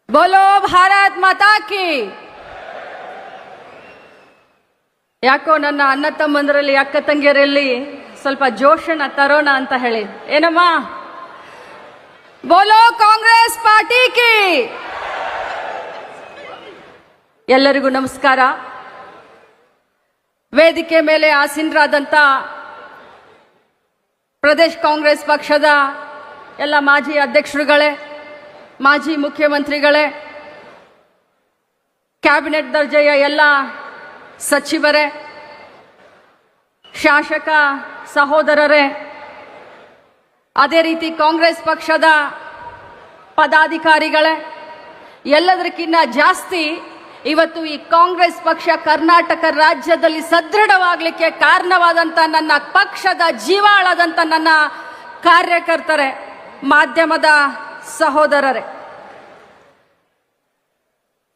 बोलो भारत माता की। ಯಾಕೋ ನನ್ನ ಅಣ್ಣ ತಮ್ಮಂದರಲ್ಲಿ ಅಕ್ಕ ತಂಗಿಯರಲ್ಲಿ ಸ್ವಲ್ಪ ಜೋಶನ ತರೋಣ ಅಂತ ಹೇಳಿ ಏನಮ್ಮ ಬೋಲೋ ಕಾಂಗ್ರೆಸ್ ಪಾರ್ಟಿ ಕಿ। ಎಲ್ಲರಿಗೂ ನಮಸ್ಕಾರ। ವೇದಿಕೆ ಮೇಲೆ ಆಸೀನರಾದಂತ ಪ್ರದೇಶ ಕಾಂಗ್ರೆಸ್ ಪಕ್ಷದ ಎಲ್ಲ ಮಾಜಿ ಅಧ್ಯಕ್ಷರುಗಳೇ, ಮಾಜಿ ಮುಖ್ಯಮಂತ್ರಿಗಳೇ, ಕ್ಯಾಬಿನೆಟ್ ದರ್ಜೆಯ ಎಲ್ಲ ಸಚಿವರೇ, ಶಾಸಕ ಸಹೋದರರೇ, ಅದೇ ರೀತಿ ಕಾಂಗ್ರೆಸ್ ಪಕ್ಷದ ಪದಾಧಿಕಾರಿಗಳೇ, ಎಲ್ಲದಕ್ಕಿಂತ ಜಾಸ್ತಿ ಇವತ್ತು ಈ ಕಾಂಗ್ರೆಸ್ ಪಕ್ಷ ಕರ್ನಾಟಕ ರಾಜ್ಯದಲ್ಲಿ ಸದೃಢವಾಗಲಿಕ್ಕೆ ಕಾರಣವಾದಂಥ ನನ್ನ ಪಕ್ಷದ ಜೀವಾಳಾದಂಥ ನನ್ನ ಕಾರ್ಯಕರ್ತರೇ, ಮಾಧ್ಯಮದ ಸಹೋದರರೇ,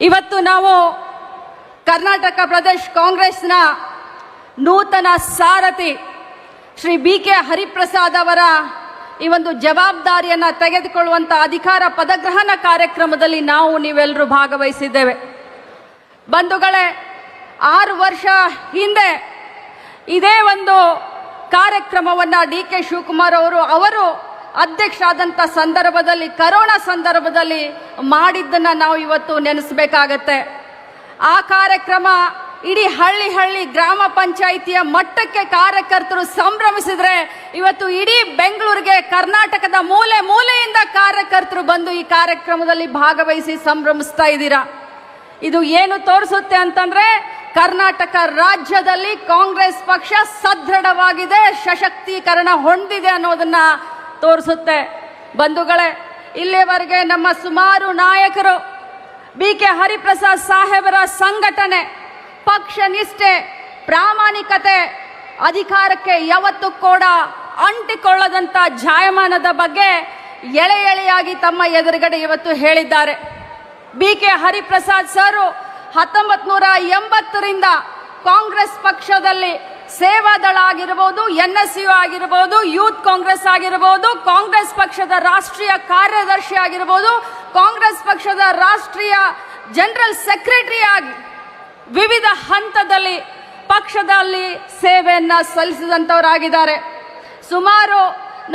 ಇವತ್ತು ನಾವು ಕರ್ನಾಟಕ ಪ್ರದೇಶ ಕಾಂಗ್ರೆಸ್ನ ನೂತನ ಸಾರಥಿ ಶ್ರೀ ಬಿ.ಕೆ. ಹರಿಪ್ರಸಾದ್ ಅವರ ಈ ಒಂದು ಜವಾಬ್ದಾರಿಯನ್ನು ತೆಗೆದುಕೊಳ್ಳುವಂಥ ಅಧಿಕಾರ ಪದಗ್ರಹಣ ಕಾರ್ಯಕ್ರಮದಲ್ಲಿ ನೀವೆಲ್ಲರೂ ಭಾಗವಹಿಸಿದ್ದೇವೆ। ಬಂಧುಗಳೇ, 6 ವರ್ಷ ಹಿಂದೆ ಇದೇ ಒಂದು ಕಾರ್ಯಕ್ರಮವನ್ನು ಡಿ.ಕೆ. ಶಿವಕುಮಾರ್ ಅವರು ಅಧ್ಯಕ್ಷರಾದಂಥ ಸಂದರ್ಭದಲ್ಲಿ, ಕರೋನಾ ಸಂದರ್ಭದಲ್ಲಿ ಮಾಡಿದ್ದನ್ನು ನಾವು ಇವತ್ತು ನೆನೆಸಬೇಕಾಗತ್ತೆ। ಆ ಕಾರ್ಯಕ್ರಮ ಇಡೀ ಹಳ್ಳಿ ಗ್ರಾಮ ಪಂಚಾಯಿತಿಯ ಮಟ್ಟಕ್ಕೆ ಕಾರ್ಯಕರ್ತರು ಸಂಭ್ರಮಿಸಿದ್ರೆ, ಇವತ್ತು ಇಡೀ ಬೆಂಗಳೂರಿಗೆ ಕರ್ನಾಟಕದ ಮೂಲೆ ಮೂಲೆಯಿಂದ ಕಾರ್ಯಕರ್ತರು ಬಂದು ಈ ಕಾರ್ಯಕ್ರಮದಲ್ಲಿ ಭಾಗವಹಿಸಿ ಸಂಭ್ರಮಿಸ್ತಾ ಇದ್ದೀರಾ। ಇದು ಏನು ತೋರಿಸುತ್ತೆ ಅಂತಂದ್ರೆ, ಕರ್ನಾಟಕ ರಾಜ್ಯದಲ್ಲಿ ಕಾಂಗ್ರೆಸ್ ಪಕ್ಷ ಸದೃಢವಾಗಿದೆ, ಸಶಕ್ತೀಕರಣ ಹೊಂದಿದೆ ಅನ್ನೋದನ್ನ ತೋರಿಸುತ್ತೆ। ಬಂಧುಗಳೇ, ಇಲ್ಲಿಯವರೆಗೆ ನಮ್ಮ ಸುಮಾರು ನಾಯಕರು ಬಿ.ಕೆ. ಹರಿಪ್ರಸಾದ್ ಸಾಹೇಬರ ಸಂಘಟನೆ, ಪಕ್ಷ ನಿಷ್ಠೆ, ಪ್ರಾಮಾಣಿಕತೆ, ಅಧಿಕಾರಕ್ಕೆ ಯಾವತ್ತೂ ಕೂಡ ಅಂಟಿಕೊಳ್ಳದಂತ ಜಾಯಮಾನದ ಬಗ್ಗೆ ಎಳೆಯಾಗಿ ತಮ್ಮ ಎದುರುಗಡೆ ಇವತ್ತು ಹೇಳಿದ್ದಾರೆ। ಬಿ.ಕೆ. ಹರಿಪ್ರಸಾದ್ ಸರ್ 1980ರಿಂದ ಕಾಂಗ್ರೆಸ್ ಪಕ್ಷದಲ್ಲಿ ಸೇವಾದಳ ಆಗಿರಬಹುದು, NSU ಆಗಿರಬಹುದು, ಯೂತ್ ಕಾಂಗ್ರೆಸ್ ಆಗಿರಬಹುದು, ಕಾಂಗ್ರೆಸ್ ಪಕ್ಷದ ರಾಷ್ಟ್ರೀಯ ಕಾರ್ಯದರ್ಶಿ ಆಗಿರಬಹುದು, ಕಾಂಗ್ರೆಸ್ ಪಕ್ಷದ ರಾಷ್ಟ್ರೀಯ ಜನರಲ್ ಸೆಕ್ರೆಟರಿ ಆಗಿ ವಿವಿಧ ಹಂತದಲ್ಲಿ ಪಕ್ಷದಲ್ಲಿ ಸೇವೆಯನ್ನ ಸಲ್ಲಿಸಿದಂತವರಾಗಿದ್ದಾರೆ।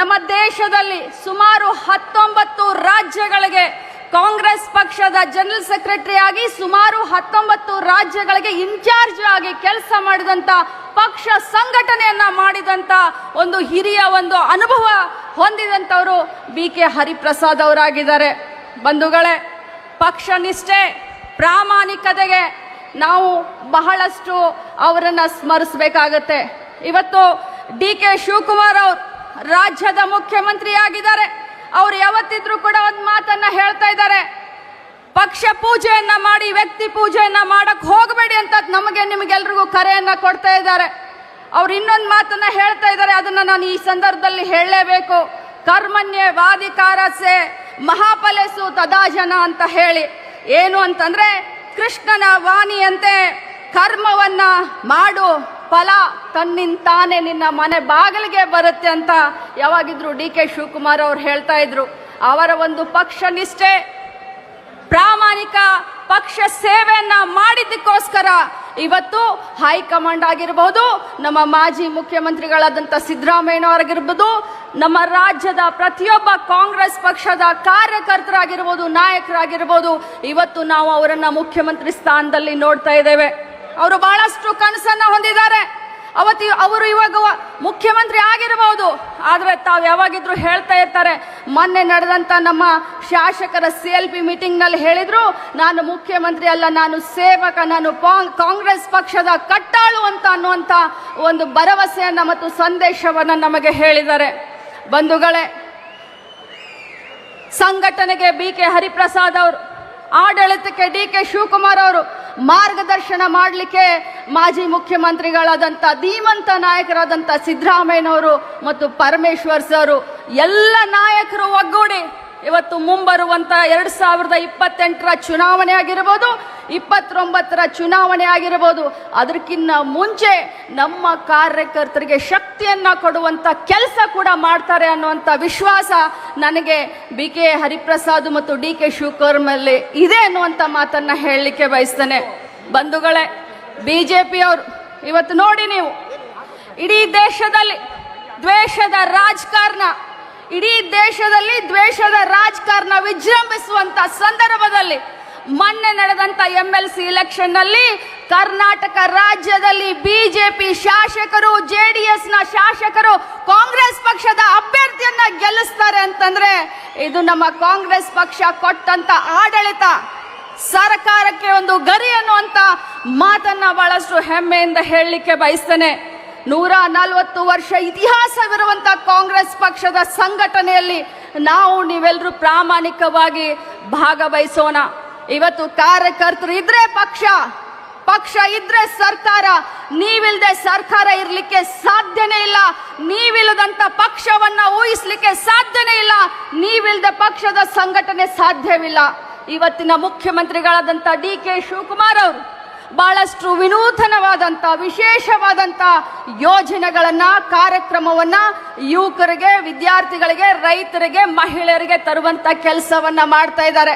ನಮ್ಮ ದೇಶದಲ್ಲಿ ಸುಮಾರು 19 ರಾಜ್ಯಗಳಿಗೆ ಕಾಂಗ್ರೆಸ್ ಪಕ್ಷದ ಜನರಲ್ ಸೆಕ್ರೆಟರಿ ಆಗಿ, ಸುಮಾರು 19 ರಾಜ್ಯಗಳಿಗೆ ಇನ್ಚಾರ್ಜ್ ಆಗಿ ಕೆಲಸ ಮಾಡಿದಂತ, ಪಕ್ಷ ಸಂಘಟನೆಯನ್ನ ಮಾಡಿದಂತ ಒಂದು ಹಿರಿಯ ಅನುಭವ ಹೊಂದಿದಂತವರು ಬಿ.ಕೆ. ಹರಿಪ್ರಸಾದ್ ಅವರಾಗಿದ್ದಾರೆ। ಬಂಧುಗಳೇ, ಪಕ್ಷ ನಿಷ್ಠೆ, ಪ್ರಾಮಾಣಿಕತೆಗೆ ನಾವು ಬಹಳಷ್ಟು ಅವರನ್ನ ಸ್ಮರಿಸಬೇಕಾಗತ್ತೆ। ಇವತ್ತು ಡಿ.ಕೆ. ಶಿವಕುಮಾರ್ ಅವರು ರಾಜ್ಯದ ಮುಖ್ಯಮಂತ್ರಿ ಆಗಿದ್ದಾರೆ। ಅವ್ರು ಯಾವತ್ತಿದ್ರು ಕೂಡ ಒಂದು ಮಾತನ್ನ ಹೇಳ್ತಾ ಇದ್ದಾರೆ, ಪಕ್ಷ ಪೂಜೆಯನ್ನ ಮಾಡಿ ವ್ಯಕ್ತಿ ಪೂಜೆಯನ್ನ ಮಾಡಕ್ ಹೋಗಬೇಡಿ ಅಂತ ನಿಮಗೆಲ್ರಿಗೂ ಕರೆಯನ್ನ ಕೊಡ್ತಾ ಇದ್ದಾರೆ। ಅವ್ರು ಇನ್ನೊಂದು ಮಾತನ್ನ ಹೇಳ್ತಾ ಇದ್ದಾರೆ, ಅದನ್ನ ನಾನು ಈ ಸಂದರ್ಭದಲ್ಲಿ ಹೇಳಲೇಬೇಕು, ಕರ್ಮಣ್ಯವಾಧಿಕಾರಸೆ ಮಹಾಫಲೇಸು ತದಾಜನ ಅಂತ ಹೇಳಿ। ಏನು ಅಂತಂದ್ರೆ, ಕೃಷ್ಣನ ವಾಣಿಯಂತೆ ಕರ್ಮವನ್ನ ಮಾಡು, ಫಲ ತನ್ನಿಂತಾನೆ ನಿನ್ನ ಮನೆ ಬಾಗಿಲಿಗೆ ಬರುತ್ತೆ ಅಂತ ಯಾವಾಗಿದ್ರು ಡಿ.ಕೆ. ಶಿವಕುಮಾರ್ ಅವರು ಹೇಳ್ತಾ ಇದ್ರು। ಅವರ ಪಕ್ಷ ನಿಷ್ಠೆ, ಪ್ರಾಮಾಣಿಕ ಪಕ್ಷ ಸೇವೆಯನ್ನ ಮಾಡಿದ್ದಕ್ಕೋಸ್ಕರ ಇವತ್ತು ಹೈಕಮಾಂಡ್ ಆಗಿರಬಹುದು, ನಮ್ಮ ಮಾಜಿ ಮುಖ್ಯಮಂತ್ರಿಗಳಾದಂಥ ಸಿದ್ದರಾಮಯ್ಯನವರಾಗಿರ್ಬೋದು, ನಮ್ಮ ರಾಜ್ಯದ ಪ್ರತಿಯೊಬ್ಬ ಕಾಂಗ್ರೆಸ್ ಪಕ್ಷದ ಕಾರ್ಯಕರ್ತರಾಗಿರ್ಬೋದು, ನಾಯಕರಾಗಿರ್ಬೋದು, ಇವತ್ತು ನಾವು ಅವರನ್ನ ಮುಖ್ಯಮಂತ್ರಿ ಸ್ಥಾನದಲ್ಲಿ ನೋಡ್ತಾ ಇದ್ದೇವೆ। ಅವರು ಬಹಳಷ್ಟು ಕನಸನ್ನ ಹೊಂದಿದ್ದಾರೆ। ಅವರು ಇವಾಗ ಮುಖ್ಯಮಂತ್ರಿ ಆಗಿರಬಹುದು, ಆದ್ರೆ ತಾವು ಯಾವಾಗಿದ್ರು ಹೇಳ್ತಾ ಇರ್ತಾರೆ, ಮೊನ್ನೆ ನಡೆದಂತ ನಮ್ಮ ಶಾಸಕರ CLP ಮೀಟಿಂಗ್ ನಲ್ಲಿ ಹೇಳಿದ್ರು, ನಾನು ಮುಖ್ಯಮಂತ್ರಿ ಅಲ್ಲ, ನಾನು ಸೇವಕ, ನಾನು ಕಾಂಗ್ರೆಸ್ ಪಕ್ಷದ ಕಟ್ಟಾಳು ಅಂತ ಅನ್ನುವಂತ ಒಂದು ಭರವಸೆಯನ್ನ ಮತ್ತು ಸಂದೇಶವನ್ನ ನಮಗೆ ಹೇಳಿದ್ದಾರೆ। ಬಂಧುಗಳೇ, ಸಂಘಟನೆಗೆ ಬಿ.ಕೆ. ಹರಿಪ್ರಸಾದ್ ಅವರು, ಆಡಳಿತಕ್ಕೆ ಡಿ.ಕೆ. ಶಿವಕುಮಾರ್ ಅವರು, ಮಾರ್ಗದರ್ಶನ ಮಾಡಲಿಕ್ಕೆ ಮಾಜಿ ಮುಖ್ಯಮಂತ್ರಿಗಳಾದಂಥ ಧೀಮಂತ ನಾಯಕರಾದಂಥ ಸಿದ್ದರಾಮಯ್ಯನವರು ಮತ್ತು ಪರಮೇಶ್ವರ್ ಸರ್, ಎಲ್ಲ ನಾಯಕರು ಒಗ್ಗೂಡಿ ಇವತ್ತು ಮುಂಬರುವಂತ 2028ರ ಚುನಾವಣೆ ಆಗಿರ್ಬೋದು, 29ರ ಚುನಾವಣೆ ಆಗಿರ್ಬೋದು, ಅದಕ್ಕಿಂತ ಮುಂಚೆ ನಮ್ಮ ಕಾರ್ಯಕರ್ತರಿಗೆ ಶಕ್ತಿಯನ್ನ ಕೊಡುವಂತ ಕೆಲಸ ಕೂಡ ಮಾಡ್ತಾರೆ ಅನ್ನುವಂಥ ವಿಶ್ವಾಸ ನನಗೆ BK ಹರಿಪ್ರಸಾದ್ ಮತ್ತು DK ಶಿವಕುಮಾರ್ ಮೇಲೆ ಇದೆ ಅನ್ನುವಂಥ ಮಾತನ್ನ ಹೇಳಲಿಕ್ಕೆ ಬಯಸ್ತೇನೆ. ಬಂಧುಗಳೇ, ಬಿಜೆಪಿಯವರು ಇವತ್ತು ನೋಡಿ, ನೀವು ಇಡೀ ದೇಶದಲ್ಲಿ ದ್ವೇಷದ ರಾಜಕಾರಣ, ಇಡೀ ದೇಶದಲ್ಲಿ ದ್ವೇಷದ ರಾಜಕಾರಣ ವಿಜೃಂಭಿಸುವಂತ ಸಂದರ್ಭದಲ್ಲಿ ಮೊನ್ನೆ ನಡೆದಂತ MLC ಎಲೆಕ್ಷನ್ ನಲ್ಲಿ ಕರ್ನಾಟಕ ರಾಜ್ಯದಲ್ಲಿ ಬಿಜೆಪಿ ಶಾಸಕರು, JDS-ನ ಶಾಸಕರು ಕಾಂಗ್ರೆಸ್ ಪಕ್ಷದ ಅಭ್ಯರ್ಥಿಯನ್ನ ಗೆಲ್ಲಿಸ್ತಾರೆ ಅಂತಂದ್ರೆ ಇದು ನಮ್ಮ ಕಾಂಗ್ರೆಸ್ ಪಕ್ಷ ಕೊಟ್ಟಂತ ಆಡಳಿತ, ಸರ್ಕಾರಕ್ಕೆ ಒಂದು ಗರಿ ಅನ್ನುವಂತ ಮಾತನ್ನ ಬಹಳಷ್ಟು ಹೆಮ್ಮೆಯಿಂದ ಹೇಳಲಿಕ್ಕೆ ಬಯಸ್ತೇನೆ. 140 ವರ್ಷ ಇತಿಹಾಸವಿರುವಂತ ಕಾಂಗ್ರೆಸ್ ಪಕ್ಷದ ಸಂಘಟನೆಯಲ್ಲಿ ನಾವು ನೀವೆಲ್ಲರೂ ಪ್ರಾಮಾಣಿಕವಾಗಿ ಭಾಗವಹಿಸೋಣ. ಇವತ್ತು ಕಾರ್ಯಕರ್ತರು ಇದ್ರೆ ಪಕ್ಷ, ಪಕ್ಷ ಇದ್ರೆ ಸರ್ಕಾರ, ನೀವಿಲ್ದೆ ಸರ್ಕಾರ ಇರ್ಲಿಕ್ಕೆ ಸಾಧ್ಯನೇ ಇಲ್ಲ. ನೀವಿಲ್ಲದಂತ ಪಕ್ಷವನ್ನ ಊಹಿಸ್ಲಿಕ್ಕೆ ಸಾಧ್ಯನೇ ಇಲ್ಲ. ನೀವಿಲ್ದೆ ಪಕ್ಷದ ಸಂಘಟನೆ ಸಾಧ್ಯವಿಲ್ಲ. ಇವತ್ತಿನ ಮುಖ್ಯಮಂತ್ರಿಗಳಾದಂತ DK ಶಿವಕುಮಾರ್ ಅವರು ಬಹಳಷ್ಟು ವಿನೂತನವಾದಂತ ವಿಶೇಷವಾದಂತ ಯೋಜನೆಗಳನ್ನ, ಕಾರ್ಯಕ್ರಮವನ್ನ ಯುವಕರಿಗೆ, ವಿದ್ಯಾರ್ಥಿಗಳಿಗೆ, ರೈತರಿಗೆ, ಮಹಿಳೆಯರಿಗೆ ತರುವಂತ ಕೆಲಸವನ್ನ ಮಾಡ್ತಾ ಇದ್ದಾರೆ.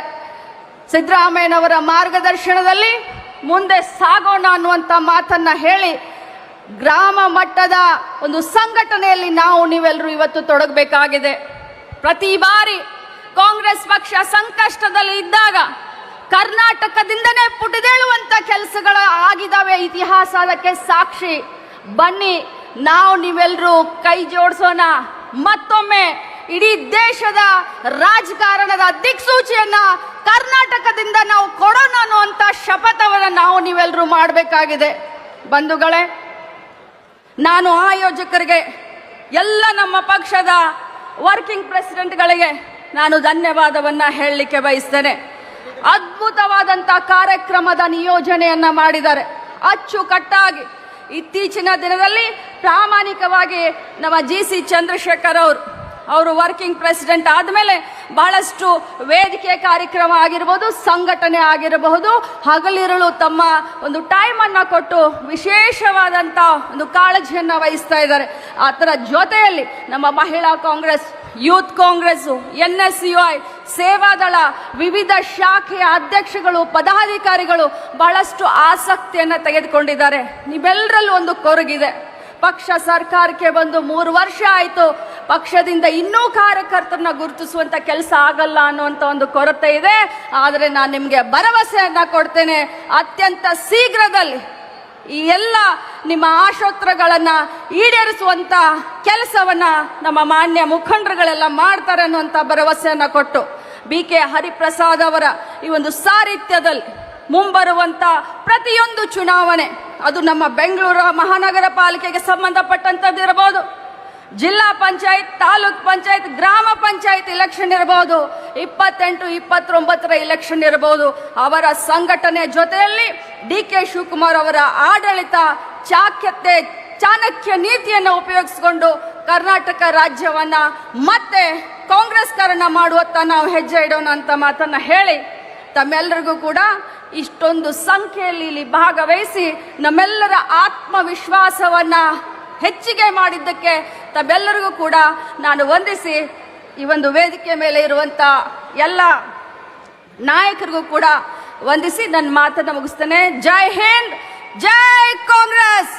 ಸಿದ್ದರಾಮಯ್ಯನವರ ಮಾರ್ಗದರ್ಶನದಲ್ಲಿ ಮುಂದೆ ಸಾಗೋಣ ಅನ್ನುವಂತ ಮಾತನ್ನ ಹೇಳಿ ಗ್ರಾಮ ಮಟ್ಟದ ಒಂದು ಸಂಘಟನೆಯಲ್ಲಿ ನಾವು ನೀವೆಲ್ಲರೂ ಇವತ್ತು ತೊಡಗಬೇಕಾಗಿದೆ. ಪ್ರತಿ ಬಾರಿ ಕಾಂಗ್ರೆಸ್ ಪಕ್ಷ ಸಂಕಷ್ಟದಲ್ಲಿ ಇದ್ದಾಗ ಕರ್ನಾಟಕದಿಂದನೇ ಪುಟಿದೇಳುವಂತ ಕೆಲಸಗಳು ಆಗಿದಾವೆ. ಇತಿಹಾಸ ಅದಕ್ಕೆ ಸಾಕ್ಷಿ. ಬನ್ನಿ, ನಾವು ನೀವೆಲ್ಲರೂ ಕೈ ಜೋಡಿಸೋಣ. ಮತ್ತೊಮ್ಮೆ ಇಡೀ ದೇಶದ ರಾಜಕಾರಣದ ದಿಕ್ಸೂಚಿಯನ್ನ ಕರ್ನಾಟಕದಿಂದ ನಾವು ಕೊಡೋಣ ಅನ್ನುವಂತ ಶಪಥವನ್ನ ನಾವು ನೀವೆಲ್ಲರೂ ಮಾಡಬೇಕಾಗಿದೆ. ಬಂಧುಗಳೇ, ನಾನು ಆಯೋಜಕರಿಗೆ, ಎಲ್ಲ ನಮ್ಮ ಪಕ್ಷದ ವರ್ಕಿಂಗ್ ಪ್ರೆಸಿಡೆಂಟ್ಗಳಿಗೆ ನಾನು ಧನ್ಯವಾದವನ್ನ ಹೇಳಲಿಕ್ಕೆ ಬಯಸ್ತೇನೆ. ಅದ್ಭುತವಾದಂತ ಕಾರ್ಯಕ್ರಮದ ನಿಯೋಜನೆಯನ್ನ ಮಾಡಿದ್ದಾರೆ ಅಚ್ಚುಕಟ್ಟಾಗಿ. ಇತ್ತೀಚಿನ ದಿನದಲ್ಲಿ ಪ್ರಾಮಾಣಿಕವಾಗಿ ನಮ್ಮ GC ಚಂದ್ರಶೇಖರ್ ಅವರು ವರ್ಕಿಂಗ್ ಪ್ರೆಸಿಡೆಂಟ್ ಆದಮೇಲೆ ಬಹಳಷ್ಟು ವೇದಿಕೆ ಕಾರ್ಯಕ್ರಮ ಆಗಿರಬಹುದು, ಸಂಘಟನೆ ಆಗಿರಬಹುದು, ಹಗಲಿರುಳು ತಮ್ಮ ಒಂದು ಟೈಮ್ ಅನ್ನ ಕೊಟ್ಟು ವಿಶೇಷವಾದಂತ ಒಂದು ಕಾಳಜಿಯನ್ನ ವಹಿಸ್ತಾ ಇದ್ದಾರೆ. ಅದರ ಜೊತೆಯಲ್ಲಿ ನಮ್ಮ ಮಹಿಳಾ ಕಾಂಗ್ರೆಸ್, ಯೂತ್ ಕಾಂಗ್ರೆಸ್, NSUI, ಸೇವಾದಳ ವಿವಿಧ ಶಾಖೆಯ ಅಧ್ಯಕ್ಷಗಳು, ಪದಾಧಿಕಾರಿಗಳು ಬಹಳಷ್ಟು ಆಸಕ್ತಿಯನ್ನ ತೆಗೆದುಕೊಂಡಿದ್ದಾರೆ. ನೀವೆಲ್ಲರಲ್ಲೂ ಒಂದು ಕೊರಗಿದೆ. ಪಕ್ಷ ಸರ್ಕಾರಕ್ಕೆ ಬಂದು 3 ವರ್ಷ ಆಯಿತು. ಪಕ್ಷದಿಂದ ಇನ್ನೂ ಕಾರ್ಯಕರ್ತರನ್ನ ಗುರುತಿಸುವಂತ ಕೆಲಸ ಆಗಲ್ಲ ಅನ್ನುವಂತ ಒಂದು ಕೊರತೆ ಇದೆ. ಆದರೆ ನಾನು ನಿಮಗೆ ಭರವಸೆಯನ್ನ ಕೊಡ್ತೇನೆ, ಅತ್ಯಂತ ಶೀಘ್ರದಲ್ಲಿ ಈ ಎಲ್ಲ ನಿಮ್ಮ ಆಶೋತ್ತರಗಳನ್ನ ಈಡೇರಿಸುವಂತ ಕೆಲಸವನ್ನ ನಮ್ಮ ಮಾನ್ಯ ಮುಖಂಡರುಗಳೆಲ್ಲ ಮಾಡ್ತಾರೆ ಅನ್ನುವಂತ ಭರವಸೆಯನ್ನ ಕೊಟ್ಟು BK ಹರಿಪ್ರಸಾದ್ ಅವರ ಈ ಒಂದು ಸಾರಥ್ಯದಲ್ಲಿ ಮುಂಬರುವಂತ ಪ್ರತಿಯೊಂದು ಚುನಾವಣೆ, ಅದು ನಮ್ಮ ಬೆಂಗಳೂರು ಮಹಾನಗರ ಪಾಲಿಕೆಗೆ ಸಂಬಂಧಪಟ್ಟಂತದ್ದಿರಬಹುದು, ಜಿಲ್ಲಾ ಪಂಚಾಯತ್, ತಾಲೂಕ್ ಪಂಚಾಯತ್, ಗ್ರಾಮ ಪಂಚಾಯತ್ ಇಲೆಕ್ಷನ್ ಇರಬಹುದು, 28, 29ರ ಇಲೆಕ್ಷನ್ ಇರಬಹುದು, ಅವರ ಸಂಘಟನೆ ಜೊತೆಯಲ್ಲಿ DK ಶಿವಕುಮಾರ್ ಅವರ ಆಡಳಿತ, ಚಾಣಕ್ಯ ನೀತಿಯನ್ನು ಉಪಯೋಗಿಸಿಕೊಂಡು ಕರ್ನಾಟಕ ರಾಜ್ಯವನ್ನ ಮತ್ತೆ ಕಾಂಗ್ರೆಸ್ ಕಾರಣ ಮಾಡುವತ್ತ ನಾವು ಹೆಜ್ಜೆ ಇಡೋಣ ಅಂತ ಮಾತನ್ನ ಹೇಳಿ, ತಮ್ಮೆಲ್ಲರಿಗೂ ಕೂಡ ಇಷ್ಟೊಂದು ಸಂಖ್ಯೆಯಲ್ಲಿ ಇಲ್ಲಿ ಭಾಗವಹಿಸಿ ನಮ್ಮೆಲ್ಲರ ಆತ್ಮವಿಶ್ವಾಸವನ್ನ ಹೆಚ್ಚಿಗೆ ಮಾಡಿದ್ದಕ್ಕೆ ತಮ್ಮೆಲ್ಲರಿಗೂ ಕೂಡ ನಾನು ವಂದಿಸಿ, ಈ ಒಂದು ವೇದಿಕೆ ಮೇಲೆ ಇರುವಂತ ಎಲ್ಲ ನಾಯಕರಿಗೂ ಕೂಡ ವಂದಿಸಿ ನನ್ನ ಮಾತನ್ನ ಮುಗಿಸ್ತೇನೆ. ಜೈ ಹಿಂದ್, ಜೈ ಕಾಂಗ್ರೆಸ್.